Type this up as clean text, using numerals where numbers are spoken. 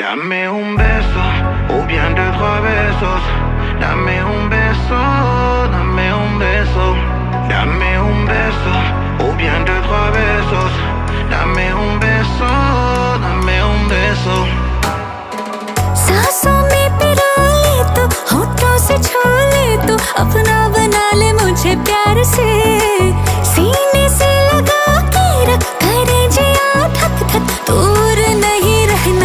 Dame un beso o bien deux, trois besos. Dame un beso, dame un beso. Dame un beso o bien deux, trois besos. Dame un beso, dame un beso. सांसों में पिरा ले तो होठों से छू ले तो अपना